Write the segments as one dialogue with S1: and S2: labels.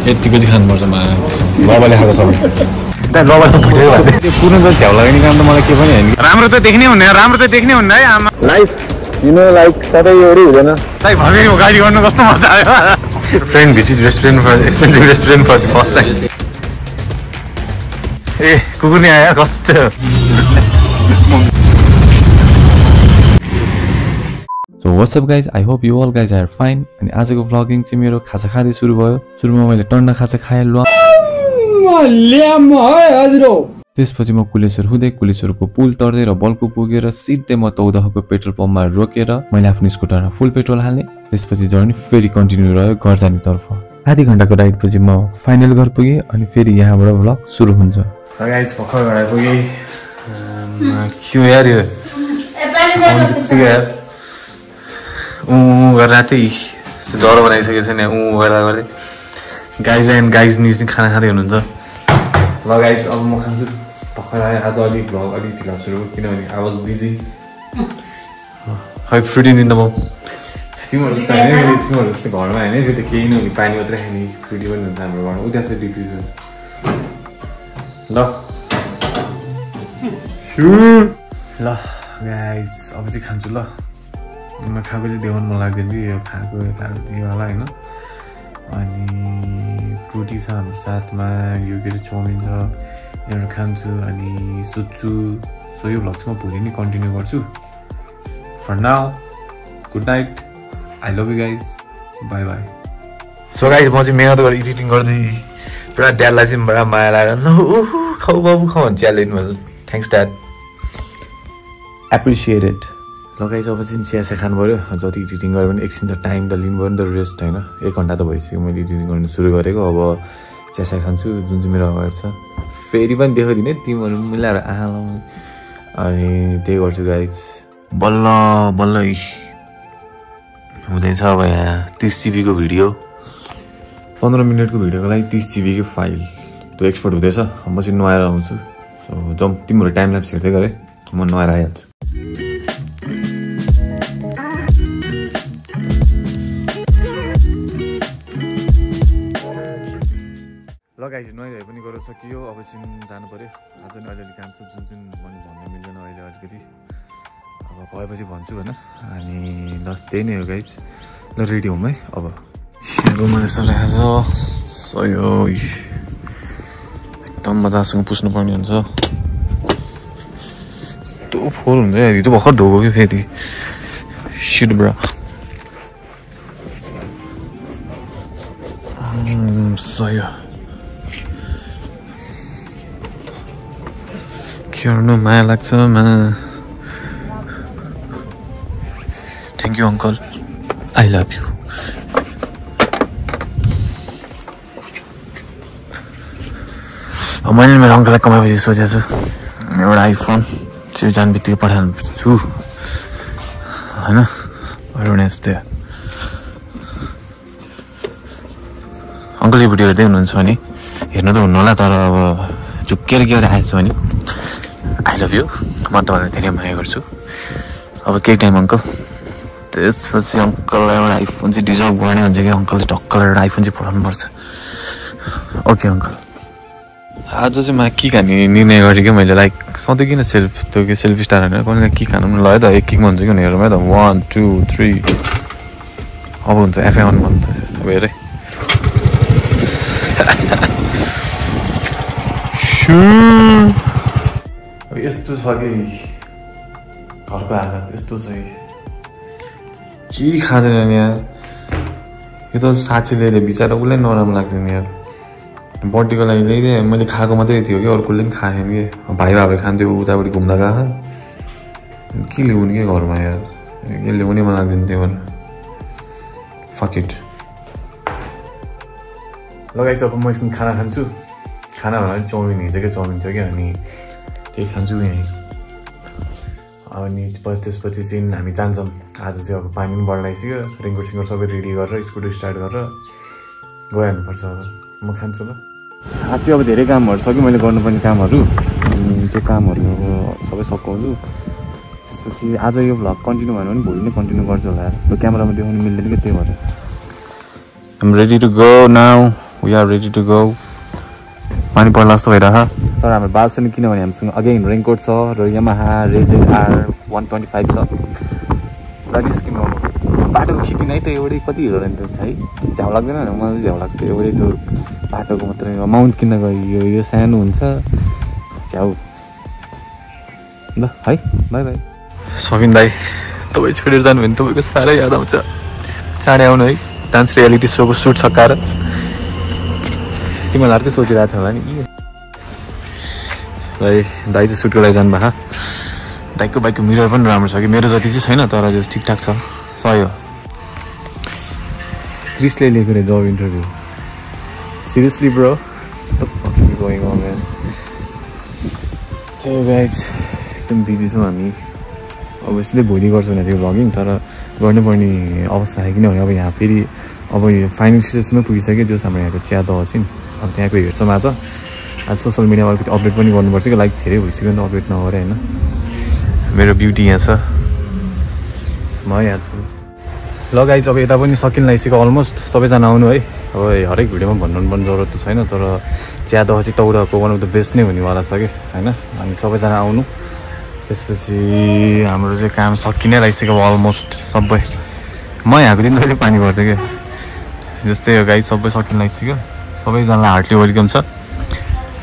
S1: यतिको चाहिँ खानुपर्छ बाबाले खाएको सबै त्यहाँ बाबाले फुटेको भएको त्यो कुर्नु त झ्याउ लगाउने काम त मलाई के पनि होइन राम्रो त देख्ने हुन्न है आमा लाइफ लाइक सधैँ एउटै हुँदैन लाइक भर्खरै गाडी गर्नु कस्तो मजा आयो friend visit restaurant for expensive restaurant for first time ए कुकुर नि आयो कस्तो
S2: So what's up guys, I hope you all guys are fine. अनि आजको vlogging चाहिँ मेरो खाजा खाँदै सुरु भयो। सुरुमा मैले टन्डा खाजा खाएँ त्यसपछि म कुलेश्वर हुँदै कुलेश्वरको पुल तर्दै र बल्कु पुगेर सिधै म तौदाहको पेट्रोल पम्पमा रोकेर मैले आफ्नो स्कुटरमा फुल पेट्रोल हाल्ने। त्यसपछि जर्नी फेरि कन्टिन्यू रह्यो घर जाने तर्फ। आधी घण्टाको राइड पछि म फाइनल घर पुगे अनि फेरि यहाँबाट भ्लग सुरु हुन्छ।
S1: गाइस भर्खर घर आइपुगे के हो यार यो रातै डर बनाइसकेको छ नि गर्दै गाइज निजी खाना खाँदै हुनुहुन्छ ल गाइज अब म खान्छु भर्खर आएँ आज अलिक भ्लग अलिक ढिला सुरु किनभने आई वाज बिजी है फ्रुटी दिँदा म तिमीहरू जस्तो घरमा होइन त्यो त केही नै पानी मात्रै खाने फ्रुटी पनि हुन्छ हाम्रो घरमा उता चाहिँ डिग्री ल गाइज अब चाहिँ खान्छु ल म खाएको चाहिँ देखाउनु मन लाग्दैन कि यो खाएको यतावाला होइन अनि फ्रुटी छ हाम्रो साथमा यो के अरे चाउमिन छ यहाँबाट खान्छु अनि सुत्छु सो यो भ्लग चाहिँ म भोलि नै कन्टिन्यू गर्छु for now good night I love you guys bye bye so guys म चाहिँ मेहनत गरेर एडिटिङ गर्दै पुरा ड्याडलाई चाहिँ पुरा माया लागेर ल खाऊ बाबु खाऊ भने च्यालेन्ज भन्छ थ्याङ्क्स ड्याड एप्रिसिएटेड ल गाइज अब चाहिँ चिया खानु पऱ्यो जति एडिटिङ गऱ्यो भने एकछिन त टाइम त लिनु पऱ्यो नि त रेस्ट होइन 1 घन्टा त भइसक्यो मैले एडिटिङ गर्नु सुरु गरेको अब चिया खान्छु जुन चाहिँ मेरो अगाडि छ फेरि पनि देखाइदिने तिमीहरू मिलाएर आहा अनि त्यही गर्छु गाइज बल्ल बल्ल हुँदैछ अब यहाँ 30 GB को भिडियो 15 मिनटको भिडियोको लागि 30 GB को फाइल त्यो एक्सपोर्ट हुँदैछ म चाहिँ नुहाएर आउँछु सो जम तिमीहरू टाइम ल्याप्स हेर्दै गरे म नुहाएर आइहाल्छु ल गाइज नुहाइ पनि गरेर सकियो अब चाहिँ जानु पऱ्यो आज नि अलिअलि काम छ जुन मैले भन्नु मिल्दैन अहिले अलिकति अब गएपछि भन्छु होइन अनि ल त्यही नै हो गाइज ल रेडी हौँ है अब रुममा यसो राखेको छ सयो एकदम मजासँग पुस्नुपर्ने हुन्छ यस्तो फोहोर हुन्छ यार हिजो भर्खर धोको कि फेरि सिट ब्रा सयो गर्नु माया लाग्छ thank you uncle I love you मैले मेरो अङ्कललाई कमाएपछि सोचेको छु एउटा आइफोन त्यो जाने बित्तिकै पठाउँछु होइन एउटा यस्तै अङ्कल यो भिडियो हेर्दै हुनुहुन्छ भने हेर्नु त हुनु होला तर अब झुक्केर के गरेर आएछु भने आई लभ यु म तपाईँलाई धेरै माया गर्छु अब केही टाइम अङ्कल त्यसपछि अङ्कललाई एउटा आइफोन चाहिँ डिजर्भ गर्ने हुन्छ कि अङ्कल चाहिँ ढक्कल एउटा आइफोन चाहिँ पठाउनुपर्छ ओके अङ्कल आज चाहिँ म के खाने निर्णय गरेँ कि मैले लाइक सधैँ किन त्यो के सेल्फी स्टार होइन कहिले के खानु पनि ल त एक किकमा हुन्छ कि हेरौँ है त 1 2 3 अब हुन्छ एफआई1 भन्नु अब हेरेँ यस्तो छ कि घरको हालत यस्तो छ कि के खाँदैन नि यार यो त साँच्ची ल्याइदियो बिचरा उसलाई नराम्रो लाग्छ नि यार बर्थडेको लागि ल्याइदिएँ मैले खाएको मात्रै थियो कि अर्कोले पनि खाएन कि भाइ भाइ खान्थ्यो उतापट्टि घुम्दा गएको के ल्याउने कि घरमा यार के ल्याउने मन लाग्दैन त्यही भएर फक इट लगाइछ अब म एकछिन खाना खान्छु खाना भन्दा चाउमिन हिजोकै चाउमिन थियो कि अनि त्यही खान्छु यहीँ अनि त्यसपछि चाहिँ हामी जान्छौँ आज चाहिँ अब पानी पनि बढ्लाइसक्यो रेनकोट सिङ्गर सबै रेडी गरेर स्कुटी स्टार्ट गरेर गइहाल्नुपर्छ अब म खान्छु ल आज चाहिँ अब धेरै कामहरू छ कि मैले गर्नुपर्ने कामहरू त्यो कामहरू अब सबै सघाउँछु त्यसपछि आज यो भ्लग कन्टिन्यू भयो भने भोलि नै कन्टिन्यू गर्छु होला त्यो क्यामेरामा देखाउनु मिल्दैन कि त्यही भएर I'm ready to go now
S2: we are ready to go पानी पर्ला जस्तो भइरहेछ तर हाम्रो बाल छैन किनभने हामीसँग अगेन रेनकोट छ र यामाहा रेजर R125 छ र निस्किनु बाटोको खिचिन है त एउटै कति हिँड्यो नि त है झ्याउ लाग्दैन मलाई झ्याउ लाग्छ एउटै त्यो बाटोको मात्रै माउन्ट किन्न गयो यो सानो हुन्छ झ्याउ ल है बाई बाई सबिन दाई तपाईँ छोडेर जानु भने तपाईँको साह्रै याद आउँछ चाँडै आउनु है डान्स रियालिटी सोको सुट सकाएर तिमीलाई अर्कै सोचिरहेको थियो होला नि भाइ दाइ चाहिँ सुटको लागि जानुभएको दाइको बाइकको मिरर पनि राम्रो छ कि मेरो जति चाहिँ छैन तर जो ठिकठाक छ सही हो क्रिसले लिएको रे job interview seriously bro going on man त्यही गाइज एकदम बिजी छौँ हामी अभियसली भोलि गर्छु भने त्यो भ्लगिङ तर गर्नुपर्ने अवस्था आयो किनभने अब यहाँ फेरि अब यो फाइनल स्टेजमै पुगिसक्यो जस हाम्रो यहाँको चिया दह छिन् अब त्यहाँको हेर्छौँ आज सोसियल मिडियामा अलिकति अपडेट पनि गर्नुपर्छ कि लाइक धेरै भइसक्यो नि त अपडेट नगरे होइन मेरो ब्युटी यहाँ छ म यहाँ छु ल गाइज अब यता पनि सकिन लागिसक्यो अलमोस्ट सबैजना आउनु है अब हरेक भिडियोमा भन्नु पनि जरुरत त छैन तर चिया दह चाहिँ तौदाको वान अफ द बेस्ट नै हुनेवाला छ कि होइन अनि सबैजना आउनु त्यसपछि हाम्रो चाहिँ काम सकिनै लागिसक्यो अलमोस्ट सबै म यहाँको दिन कहिले पानी पर्छ क्या जस्तै हो गाइज सबै सकिन लागिसक्यो सबैजनालाई हार्टली वेलकम छ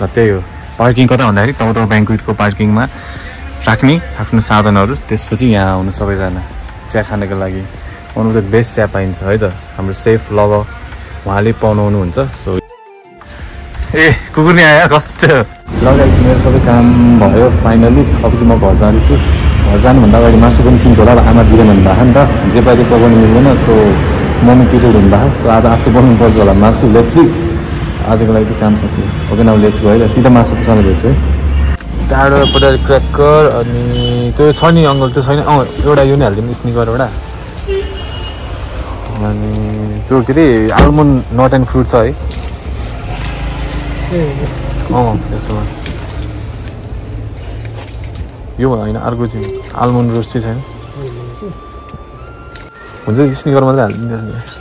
S2: र त्यही हो पार्किङ कता भन्दाखेरि तौदा ब्याङ्क्वेटको पार्किङमा राख्ने आफ्नो साधनहरू त्यसपछि यहाँ आउनु सबैजना चिया खानको लागि वान अफ द बेस्ट चिया पाइन्छ है त हाम्रो सेफ लग उहाँले पाउनुहुन्छ सो ए कुकुर नि आयो कस्तो लगाइछु मेरो सबै काम भयो फाइनली अब चाहिँ म घर जाँदैछु घर जानुभन्दा अगाडि मासु पनि किन्छु होला आमा दिँदैन भन्नुभएको नि त जे पाइले पकाउनु मिल्दैन सो मम्मी पिरियड हुनुभएको सो आज आफू बनाउनु पर्छ होला मासु लेट्सी आजको लागि चाहिँ काम सक्यो ओके नाउ लेट्स गो है सिधा मासु पसाल्नु भेट्छु है चाँडो पोटेटो क्र्याकर अनि त्यो छ नि अङ्गल त्यो छैन एउटा यो नै हालिदिनु स्निकर एउटा अनि त्यो के अरे आलमोन्ड नट एन्ड फ्रुट छ है यस्तोमा यो होइन अर्को चाहिँ आलमोन्ड रोस्ट चाहिँ छैन हुन्छ स्निकर मात्रै हालिदिनु त्यसमा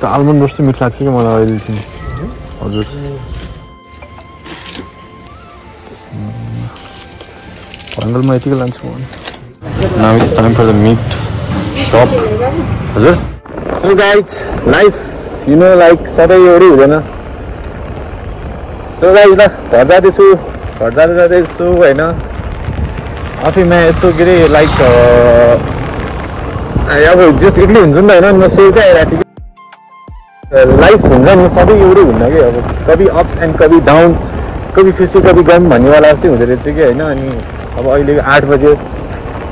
S2: त्यो आलमोन्ड रोस्ट चाहिँ मिठो लाग्छ कि मलाई अहिले चाहिँ हजुर अङ्कल म यतिकै लान्छु now it's time for the meat chop हजुर so guys life you know like सधैँ एउटै हुँदैन सो गाइज ल घर जाँदैछु घर जाँदैछु होइन आफैमा यसो के अरे लाइक अब जस एक्लै हुन्छु नि त होइन म सोच्दै आइरहेको थिएँ लाइफ हुन्छ नि सधैँ एउटै हुन्न कि अब कभी अप्स एन्ड कभी डाउन कभी खुसी कभी गम भन्नेवाला जस्तै हुँदो रहेछ कि होइन अनि अब अहिले 8 बजे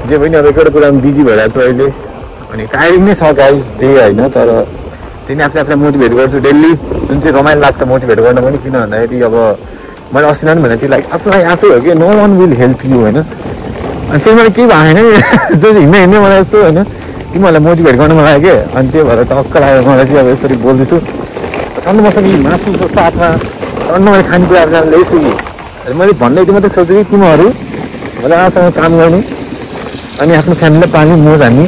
S2: जे पनि अब एकवटा कुरामा बिजी भइरहेको छु अहिले अनि टायरिङ नै छ गाइज डे होइन तर त्यही आफूले आफूलाई मोटिभेट गर्छु डेली जुन चाहिँ रमाइलो लाग्छ मोटिभेट गर्न पनि किन भन्दाखेरि अब मैले अस्ति नै भनेको थिएँ लाइक आफूलाई आफै हो कि no one will help you होइन अनि फेरि मैले केही भएन जो हिँड्ने मलाई यस्तो होइन तिमीहरूलाई मोटिभेट गर्नु मन लाग्यो क्या अनि त्यही भएर टक्क लागेर मलाई चाहिँ अब यसरी बोल्दैछु सन्नु मसँग मासु साथमा सन्नु मैले खानेकुराहरू जान ल्याइसकेँ मैले भन्ने यति मात्रै खोज्छु कि तिमीहरू मजासँग काम गर्नु अनि आफ्नो फ्यामिलीलाई पाल्ने मोज हान्ने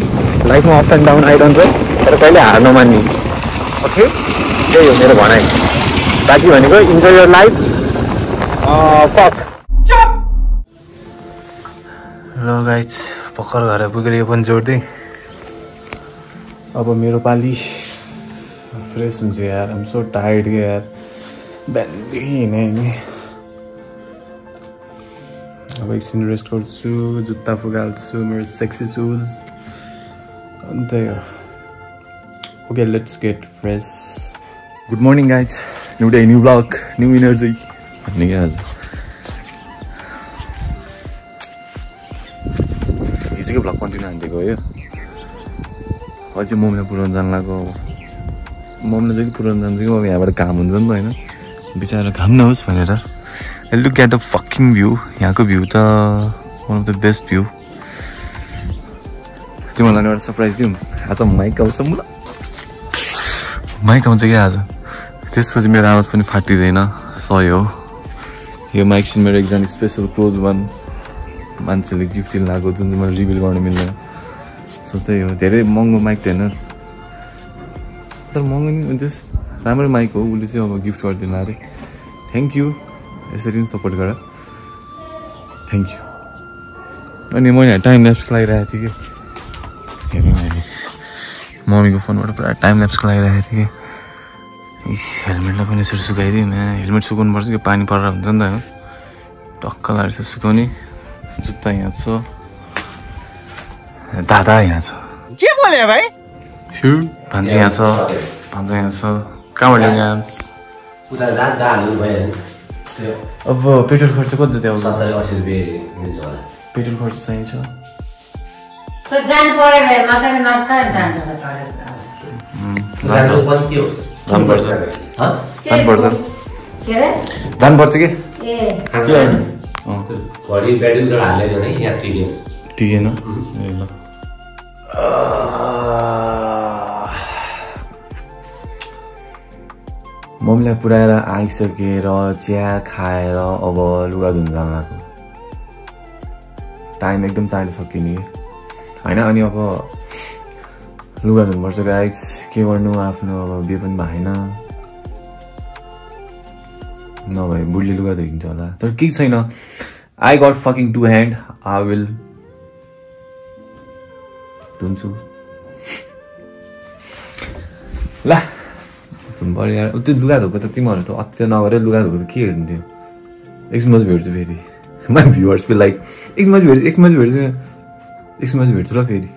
S2: लाइफमा अप्स एन्ड डाउन आइरहन्छ तर कहिले हार नमान्ने ओके त्यही हो मेरो भनाइ बाँकी भनेको इन्जोय यर लाइफ फक ल गाइज भर्खर घर पुगेर यो पनि जोड्दै अब मेरो पाली फ्रेस हुन्छ यार आम सो टायर्ड क्या यार बिहानदेखि हिँडेँ अब एकछिन रेस्ट गर्छु जुत्ता फुगाल्छु मेरो सेक्सी सुज अनि त्यही हो okay let's get fresh good morning guys new day new blog new energy भन्ने क्या आज हिजोकै ब्लग कन्टिन्यू हानिदिएको हो यो अझै मम्मीलाई पुऱ्याउनु जानु लाग्यो मम्मीलाई जहिले पुऱ्याउनु जान्छ कि अब यहाँबाट घाम हुन्छ नि त होइन बिचरा घाम नहोस् भनेर look at the fucking view यहाँको भ्यू त one of the best view तिमीलाई एउटा सरप्राइज दिउँ आज माइक आउँछ मलाई माइक आउँछ क्या आज त्यसपछि मेरो आवाज पनि फाटिँदैन सही हो यो माइक चाहिँ मेरो एकजना स्पेसल क्लोज वान मान्छेले गिफ्ट दिनु लाग्यो जुन चाहिँ मैले रिभिल गर्नु मिल्दैन सो त्यही हो धेरै महँगो माइक त होइन तर महँगो नि हुन्छ राम्रो माइक हो उसले चाहिँ अब गिफ्ट गरिदिनु अरे थ्याङ्क यू यसरी नै सपोर्ट गर थ्याङ्क यू अनि मैले टाइम ल्याप्सको लागिरहेको थिएँ कि हेर्नु मैले मम्मीको फोनबाट पुरा टाइम ल्याप्सको लागिरहेको थिएँ कि हेलमेटलाई पनि यसरी सुकाइदिएँ हेलमेट सुकाउनु पर्छ कि पानी परेर हुन्छ नि त होइन टक्क लाएर यसो सुकाउने जुत्ता यहाँ छ दादा यहाँ छ
S3: के बोले भाइ
S2: भान्जी यहाँ छ भान्जा यहाँ छ कहाँबाट ल्याउने यहाँ
S3: उता जानु भयो
S2: अब पेट्रोल खर्च कति जति आउँछ
S3: 70-80 रुपियाँ दिन्छ होला
S2: पेट्रोल खर्च चाहिन्छ
S4: जानु पर्यो भने मात्रै नत्र जान्छ
S2: जानुपर्छ
S4: के रे
S2: जानुपर्छ कि
S4: ए
S3: घडी ब्याट्री उता हाल्दैन है यहाँ
S2: टिकेन ए ल मम्मीलाई पुऱ्याएर आइसकेर चिया खाएर अब लुगा धुन जान लाग्यो टाइम एकदम चाँडो सकियो नि होइन अनि अब लुगा धुनुपर्छ गाइस के गर्नु आफ्नो अब बिहे पनि भएन नभए बुढीले लुगा धोइन्छ होला तर केही छैन I got fucking 2 hand I will धुन्छु ल धुनुपर्यो यार त्यो लुगा धोएको त तिमीहरू त अत्य नगरेर लुगा धोएको त के हेर्नु थियो एकछिन भेट्छु फेरि माई भ्युवर्स बी लाइक एकछिन भेट्छु ल फेरि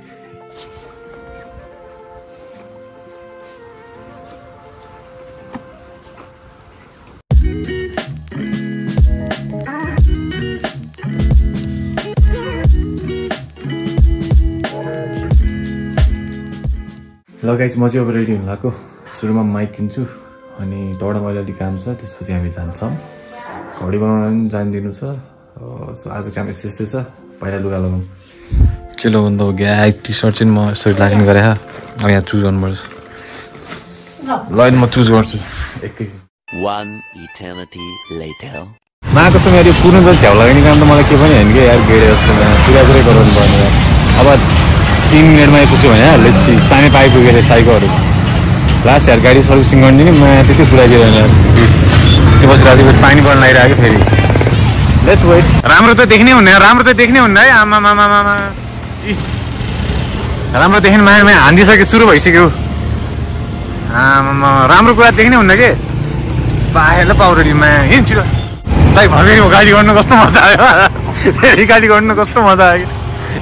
S2: ल गाइस म चाहिँ अब रेडी हुनु लाग्यो सुरुमा माइक किन्छु अनि दौडा मैले अलिक काम छ त्यसपछि हामी जान्छौँ घडी बनाउन पनि जानिदिनु छ सो आज काम यस्तै छ पहिला लुगा लगाउँ के लगाउनु त गाइस टी सर्ट चाहिँ म यसरी लाग्ने गरेँ अब यहाँ चुज गर्नुपर्छ ल म चुज गर्छु एकैछिन माको सँग यो पुर्नु त झ्याउ लगाउने काम त मलाई के पनि होइन कि यार गेडे जस्तो पुरा पुरै गराउनु पर्ने अब 3 मिनटमा आइपुग्यो भने लेट्सी सानै पाइपुगेर साइकलहरू लास्ट यार गाडी सर्भिसिङ गरिदिने म त्यति पुऱ्याइदिएन त्यो पछि राति पानी पर्न लागिरहेको फेरि लेट्स वेट राम्रो त देख्ने हुन्न है आमा राम्रो देख्ने माया हान्दिसक्यो सुरु भइसक्यो आमा राम्रो कुरा देख्ने हुन्न के पाएला पाउरडी माया हिँड छिटो दाइ भर्खरै गाडी गर्नु कस्तो मजा आयो फेरि गाडी गर्नु कस्तो मजा आयो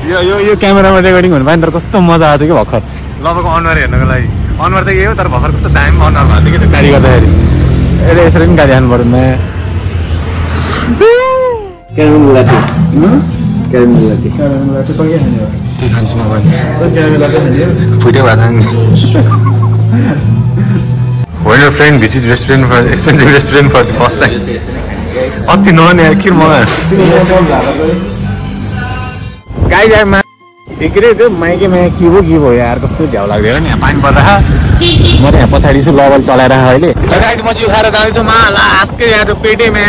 S2: यो क्यामेरामा रेकर्डिङ हुनु पाएन तर कस्तो मजा आएको थियो कि भर्खर लबको अनुहार हेर्नको लागि अनुहार त यही हो तर भर्खर कस्तो दामी अनुहार भएको थियो कि त्यो गाडी गर्दाखेरि यसले यसरी पनि गाडी हान्नु पर्यो नयाँ खान्छु म फुटे भात होइन friend visit restaurant for expensive restaurant for the first time अति नयाँ यार के मगा गाई यार के अरे त्यो माइकेमा के भयो यार कस्तो झ्याउ लाग्दैन नि यहाँ पानी पर्दा म त यहाँ पछाडि छु लबल चलाएर अहिले म चाहिँ खाएर जाँदैछु मा लास्टकै यहाँ त्यो पेटेमा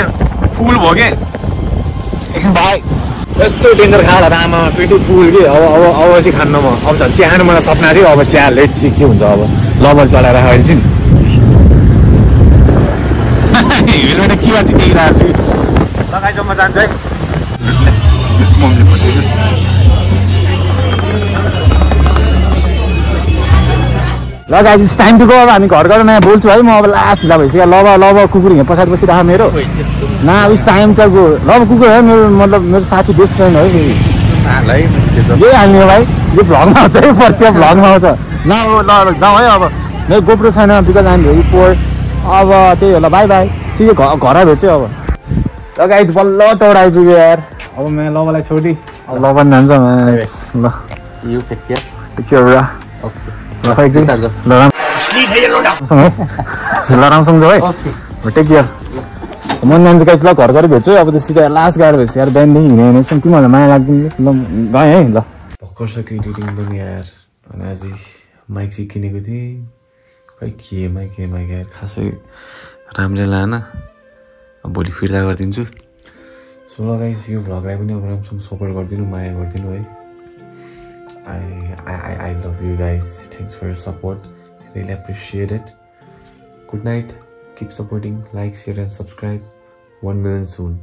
S2: फुल भयो कि एकछिन भाइ यस्तो डेन्जर खाला त आमा पेटै फुल कि अब चाहिँ खान्न म अब झन् चिया खानु मलाई सपना थियो अब चिया लेट सी के हुन्छ अब लबल चलाएर अहिले चाहिँ हेलमेट के भन्छ देखिरहेको छु लगाइज म जान्छु है ल गाइस टाइम टु गो अब हामी घर गएर नयाँ बोल्छु है म अब लास्ट ढिला भइसक्यो लब कुकुर यहाँ पछाडि बसिरहेको मेरो न अब टाइम त गो लब कुकुर है मेरो मतलब मेरो साथी बेस्ट फ्रेन्ड हो फेरि यही हाल्ने हो भाइ यो भ्लगमा आउँछ है पर्छ भ्लगमा आउँछ न ल जाउँ है अब मेरो गोप्रो छैन बिकज आइम भेरी पोर अब त्यही होला बाई बाई सिधै घर भेट्छु अब ल गाइस बल्ल तौड आइपुग्यो यार अब म लबलाई छोडी अब लब पनि जान्छ ल टेक केयर राम्रोसँग जाऊ है टेक केयर म जान्छु गाइस ल घर गएर भेट्छु अब त सिधै लास्ट गएर भेट्छु यार बिहानदेखि हिँडेन तिमीहरूलाई माया लाग्दिनु ल गएँ है ल भर्खर सक्यो एडिटिङ पनि यार अनि आज माइक चाहिँ किनेको थिएँ खै के माइक यार खासै राम्रै लाएन अब भोलि फिर्ता गरिदिन्छु सो ल गाइस यो भ्लगलाई पनि अब राम्रोसँग सपोर्ट गरिदिनु माया गरिदिनु है I love you guys. Thanks for your support.
S1: Really appreciate it. Good night. Keep supporting. Like, share and subscribe. 1 million soon.